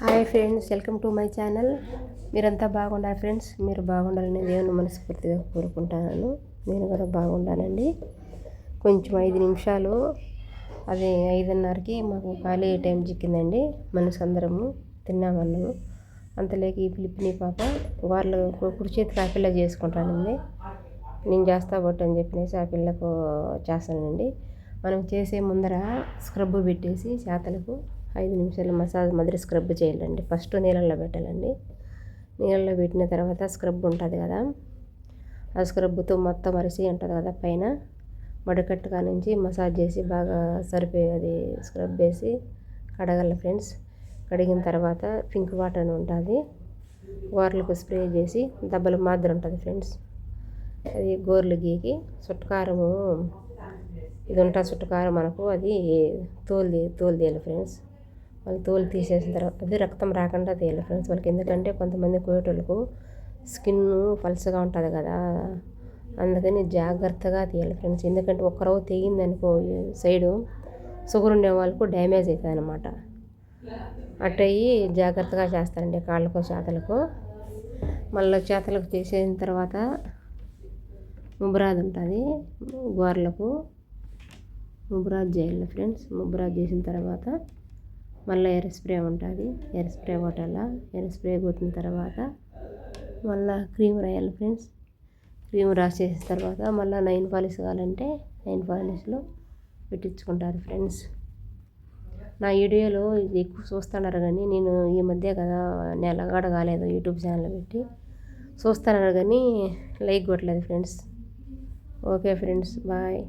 Hi friends, welcome to my channel. మీరంతా బాగుండాలి friends. మీరు బాగుండాలని దేవుని మనస్ఫూర్తిగా కోరుకుంటాను. నేను కూడా బాగుండానండి. కొంచెం 5 నిమిషాలు, అది 5:30కి మాకు ఖాళీ టైం చిక్కిందండి. మనసు అందరము తిన్నామన్నాము. అంతలోకి ఈ పిలిపిని పాప వాళ్ళు కుడి చేతికి ఆ పిల్ల చేసుకుంటానండి. నేను చేస్తా బొట్టు అని చెప్పినేసి ఆ పిల్లకు చేస్తానండి. మనం చేసే ముందర స్క్రబ్ పెట్టేసి చేతలకు 5 నిమిషాలు మసాజ్ మాదిరి స్క్రబ్ చేయాలండి. ఫస్ట్ నీళ్ళల్లో పెట్టాలండి. నీళ్ళల్లో పెట్టిన తర్వాత స్క్రబ్ ఉంటుంది కదా, ఆ స్క్రబ్తో మొత్తం అరిసి ఉంటుంది కదా పైన మడికట్టుగా నుంచి మసాజ్ చేసి బాగా సరిపోయేది స్క్రబ్ వేసి కడగాల ఫ్రెండ్స్. కడిగిన తర్వాత పింక్ వాటర్ అని ఉంటుంది, గోర్లకు స్ప్రే చేసి దెబ్బలు మాదిరి ఉంటుంది ఫ్రెండ్స్. అది గోర్లు గీకి చుట్టకారము ఇది ఉంటుంది, చుట్టకారం మనకు అది తోలు తీయాలి ఫ్రెండ్స్. వాళ్ళు తోలు తీసేసిన తర్వాత అది రక్తం రాకుండా తీయాలి ఫ్రెండ్స్ వాళ్ళకి. ఎందుకంటే కొంతమంది కోయేటోళ్ళకు స్కిన్ పల్చగా ఉంటుంది కదా, అందుకని జాగ్రత్తగా తీయాలి ఫ్రెండ్స్. ఎందుకంటే ఒక్కరవ తెగిందనుకో సైడు షుగర్ ఉండే వాళ్ళకు డ్యామేజ్ అవుతుంది అనమాట. అట్టయి జాగ్రత్తగా చేస్తారండి కాళ్ళకు చేతలకు. మళ్ళీ చేతలకు చేసిన తర్వాత ముబ్రాజ్ ఉంటుంది, గోర్లకు ముబ్రాజ్ చేయాలి ఫ్రెండ్స్. ముబ్రాజ్ చేసిన తర్వాత మళ్ళీ ఎయిర్ స్ప్రే ఉంటుంది, ఎయిర్ స్ప్రే కొట్టాల. ఎయిర్ స్ప్రే కొట్టిన తర్వాత మళ్ళీ క్రీమ్ రాయాలి ఫ్రెండ్స్. క్రీమ్ రాసేసిన తర్వాత మళ్ళీ నైన్ పాలిష్ కావాలంటే 9 పాలిష్లో పెట్టించుకుంటారు ఫ్రెండ్స్. నా వీడియోలో ఇది ఎక్కువ చూస్తున్నారు కానీ నేను ఈ మధ్య కదా నెలగాడ కాలేదు యూట్యూబ్ ఛానల్ పెట్టి. చూస్తున్నారు కానీ లైక్ కొట్టలేదు ఫ్రెండ్స్. Okay friends, bye.